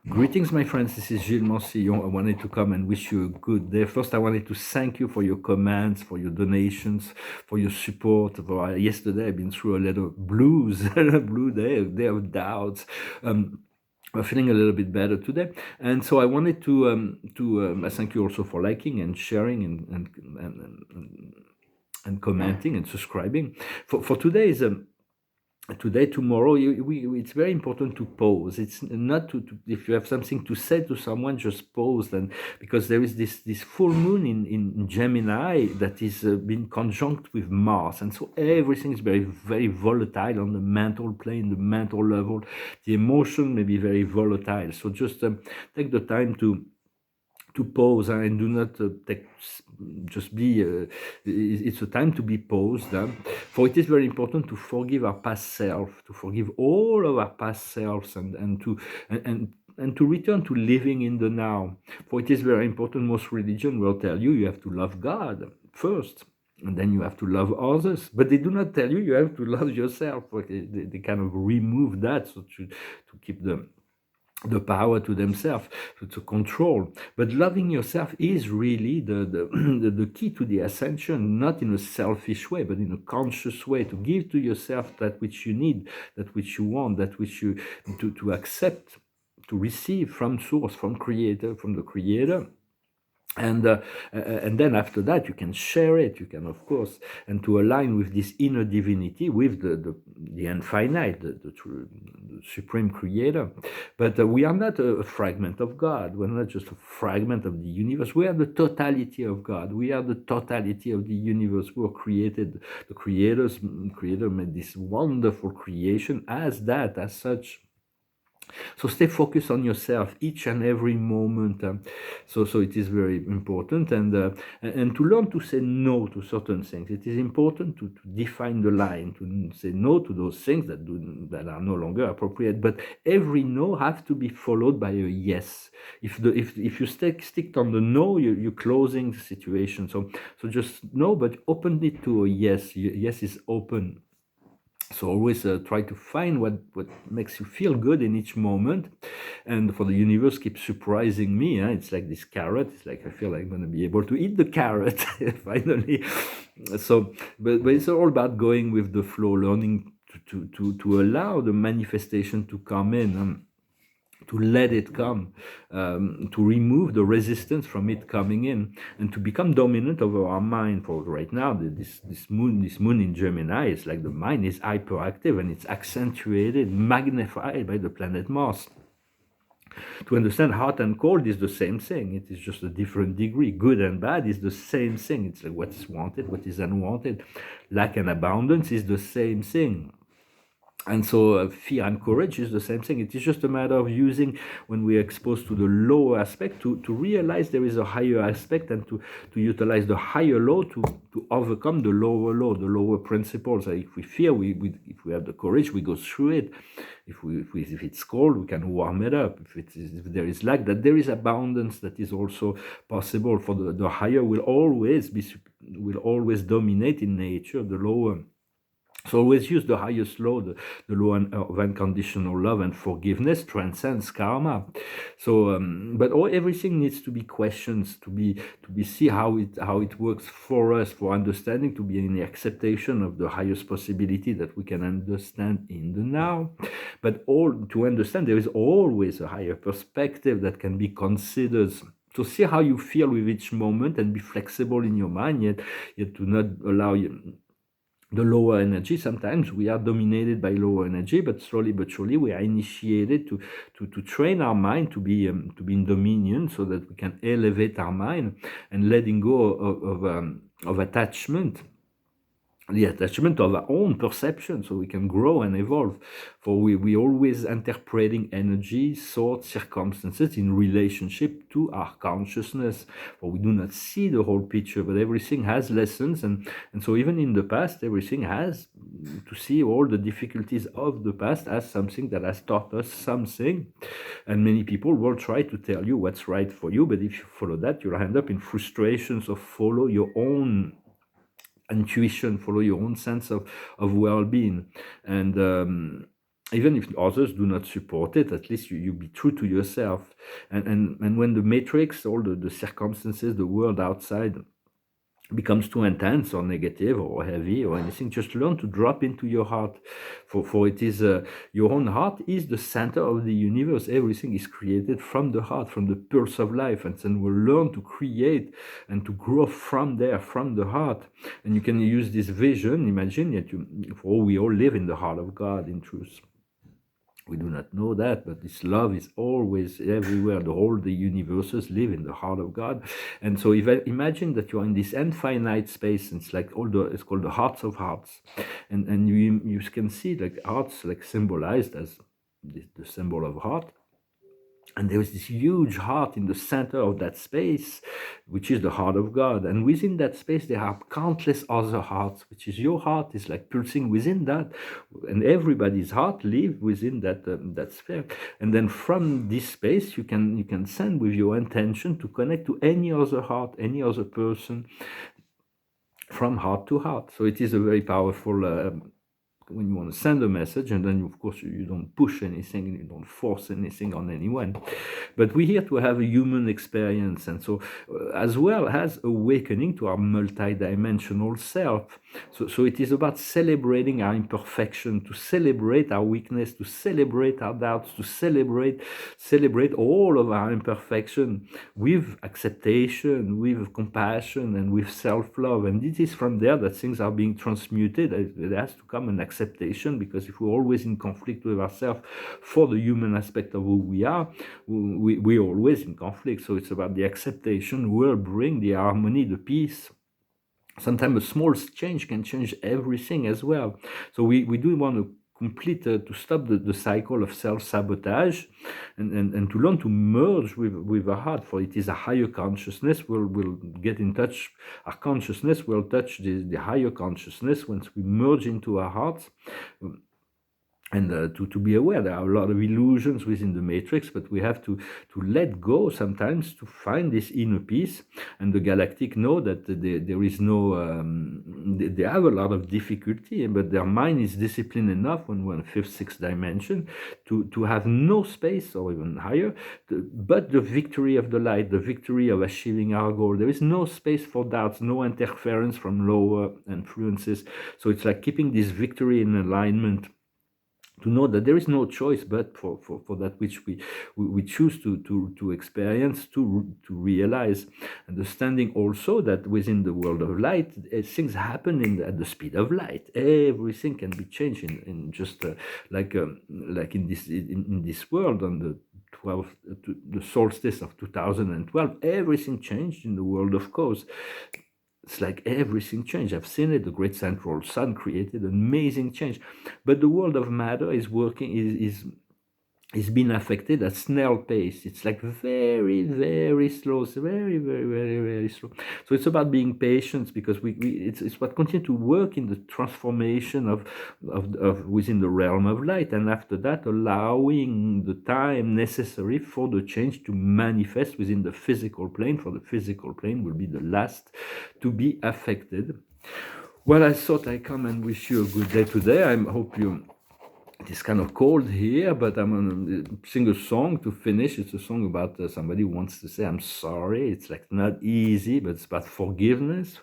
Greetings, my friends. This is Gilles Mansillon. I wanted to come and wish you a good day. First, I wanted to thank you for your comments, for your donations, for your support. Yesterday, I've been through a little blues, a blue day, a day of doubts. I'm feeling a little bit better today, and so I wanted to I thank you also for liking and sharing and commenting and subscribing. For today's today, tomorrow, it's very important to pause. It's not to if you have something to say to someone, just pause. And because there is this full moon in Gemini that is been conjunct with Mars, and so everything is very, very volatile on the mental plane, the mental level. The emotion may be very volatile, so just take the time to pause, and do not just be it's a time to be paused, for it is very important to forgive our past self, to forgive all of our past selves, and to return to living in the now. For it is very important. Most religion will tell you have to love God first, and then you have to love others, but they do not tell you have to love yourself. Okay, they kind of remove that, so to keep the power to themselves, to control. But loving yourself is really the key to the ascension, not in a selfish way, but in a conscious way, to give to yourself that which you need, that which you want, that which you to accept, to receive from source, from creator, from the creator. And then after that you can share it, you can, of course, and to align with this inner divinity, with the infinite, the supreme creator. But we are not a fragment of God. We're not just a fragment of the universe. We are the totality of God. We are the totality of the universe. We were created. The creator made this wonderful creation as that, as such. So stay focused on yourself each and every moment. So it is very important, and to learn to say no to certain things. It is important to define the line, to say no to those things that are no longer appropriate. But every no has to be followed by a yes. If you stick on the no, you're closing the situation. So just no, but open it to a yes. Yes is open. So always try to find what makes you feel good in each moment. And for the universe keeps surprising me. It's like this carrot. It's like I feel like I'm going to be able to eat the carrot finally. So, but it's all about going with the flow, learning to allow the manifestation to come in. To let it come, to remove the resistance from it coming in, and to become dominant over our mind. For right now, this moon in Gemini is like the mind is hyperactive, and it's accentuated, magnified by the planet Mars. To understand hot and cold is the same thing. It is just a different degree. Good and bad is the same thing. It's like what is wanted, what is unwanted. Lack and abundance is the same thing. And so fear and courage is the same thing. It is just a matter of using, when we are exposed to the lower aspect, to realize there is a higher aspect, and to utilize the higher law to overcome the lower law, the lower principles. If we fear, if we have the courage, we go through it. If it's cold, we can warm it up. If there is lack, that there is abundance that is also possible. For the higher will always dominate in nature. The lower. So always use the highest law, the law of unconditional love and forgiveness transcends karma. So, but everything needs to be questioned, to be see how it works for us, for understanding, to be in the acceptation of the highest possibility that we can understand in the now. But to understand, there is always a higher perspective that can be considered. So see how you feel with each moment, and be flexible in your mind, yet do not allow the lower energy. Sometimes we are dominated by lower energy, but slowly but surely we are initiated to train our mind to be in dominion, so that we can elevate our mind and letting go of attachment. The attachment of our own perception, so we can grow and evolve. For we always interpreting energy, thoughts, circumstances in relationship to our consciousness. For we do not see the whole picture, but everything has lessons, and so even in the past, everything has to see all the difficulties of the past as something that has taught us something. And many people will try to tell you what's right for you, but if you follow that, you'll end up in frustrations. Of follow your own intuition, follow your own sense of well-being. And even if others do not support it, at least you be true to yourself. And when the matrix, all the circumstances, the world outside becomes too intense or negative or heavy or anything, just learn to drop into your heart. For it is your own heart is the center of the universe. Everything is created from the heart, from the pulse of life, and then we'll learn to create and to grow from there, from the heart. And you can use this vision, imagine that we all live in the heart of God in truth. We do not know that, but this love is always everywhere. The universes live in the heart of God. And so if I imagine that you're in this infinite space, and it's called the hearts of hearts. And you can see like hearts like symbolized as the symbol of heart. And there is this huge heart in the center of that space, which is the heart of God. And within that space, there are countless other hearts, which is your heart is like pulsing within that. And everybody's heart lives within that sphere. And then from this space, you can send with your intention to connect to any other heart, any other person, from heart to heart. So it is a very powerful when you want to send a message, and then of course you don't push anything, you don't force anything on anyone, but we're here to have a human experience, and so as well as awakening to our multidimensional self. So it is about celebrating our imperfection, to celebrate our weakness, to celebrate our doubts, to celebrate all of our imperfection with acceptation, with compassion, and with self-love. And it is from there that things are being transmuted. There has to come an acceptation, because if we're always in conflict with ourselves for the human aspect of who we are, we're always in conflict. So it's about the acceptation will bring the harmony, the peace. Sometimes a small change can change everything as well. So we do want to complete, to stop the cycle of self-sabotage, and to learn to merge with our heart, for it is a higher consciousness. We'll get in touch, our consciousness will touch the higher consciousness once we merge into our hearts. And to be aware, there are a lot of illusions within the matrix, but we have to let go sometimes to find this inner peace. And the galactic know that there is no, they have a lot of difficulty, but their mind is disciplined enough when we're in fifth, sixth dimension to have no space, or even higher, but the victory of the light, the victory of achieving our goal. There is no space for doubts, no interference from lower influences. So it's like keeping this victory in alignment, to know that there is no choice but for that which we choose to experience, to realize. Understanding also that within the world of light, things happen at the speed of light. Everything can be changed in just like in this world on the 12th, the solstice of 2012, everything changed in the world of cause. It's like everything changed. I've seen it. The great central sun created an amazing change, but the world of matter is working, is being affected at snail pace. It's like very, very slow. It's very, very, very, very slow. So it's about being patient, because it's what continue to work in the transformation of within the realm of light, and after that allowing the time necessary for the change to manifest within the physical plane. For the physical plane will be the last to be affected. Well, I thought I come and wish you a good day today. I hope you. It is kind of cold here, but I'm going to sing a song to finish. It's a song about somebody who wants to say, I'm sorry. It's like not easy, but it's about forgiveness.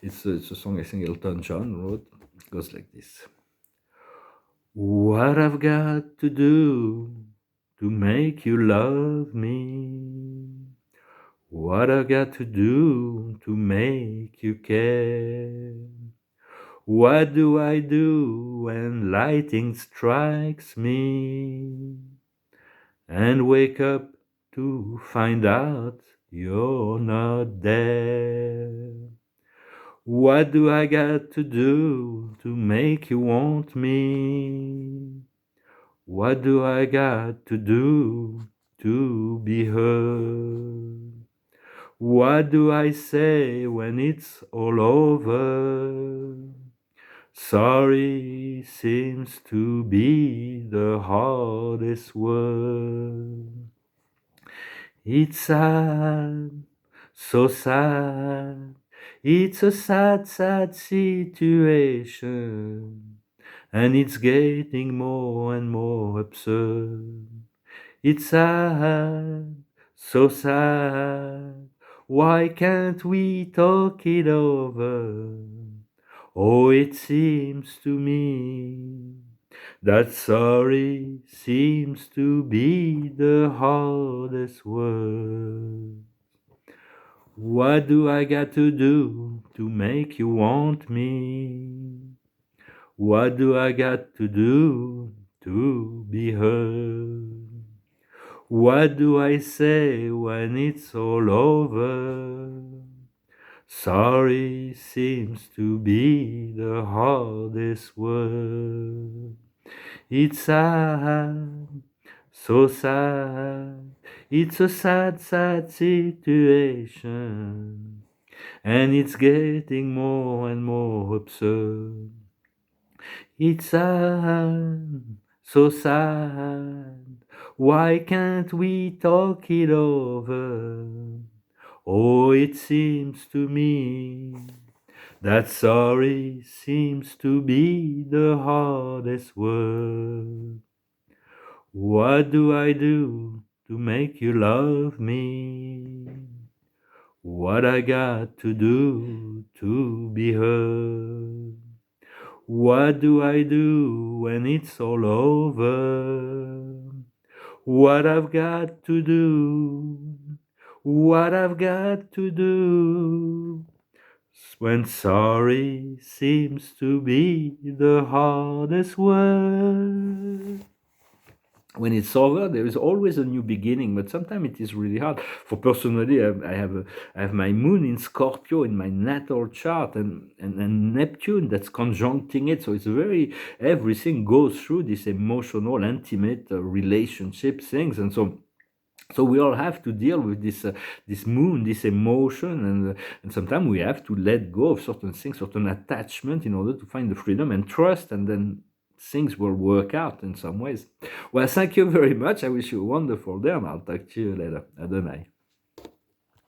It's a song I think Elton John wrote. It goes like this. What I've got to do to make you love me? What I've got to do to make you care? What do I do when lightning strikes me and wake up to find out you're not there? What do I got to do to make you want me? What do I got to do to be heard? What do I say when it's all over? Sorry seems to be the hardest word. It's sad, so sad. It's a sad, sad situation. and it's getting more and more absurd. It's sad, so sad. Why can't we talk it over? Oh, it seems to me that sorry seems to be the hardest word. What do I got to do to make you want me? What do I got to do to be heard? What do I say when it's all over? Sorry seems to be the hardest word. It's sad, so sad. It's a sad, sad situation, and it's getting more and more absurd. It's sad, so sad. Why can't we talk it over? Oh, it seems to me that sorry seems to be the hardest word. What do I do to make you love me? What I got to do to be heard? What do I do when it's all over? What I've got to do, what I've got to do, when sorry seems to be the hardest word. When it's over, there is always a new beginning, but sometimes it is really hard. For personally, I have my moon in Scorpio in my natal chart, and Neptune that's conjuncting it. So it's very, everything goes through this emotional, intimate relationship things, and so we all have to deal with this moon, this emotion, and sometimes we have to let go of certain things, certain attachment, in order to find the freedom and trust, and then things will work out in some ways. Well, thank you very much. I wish you a wonderful day, and I'll talk to you later. Adonai.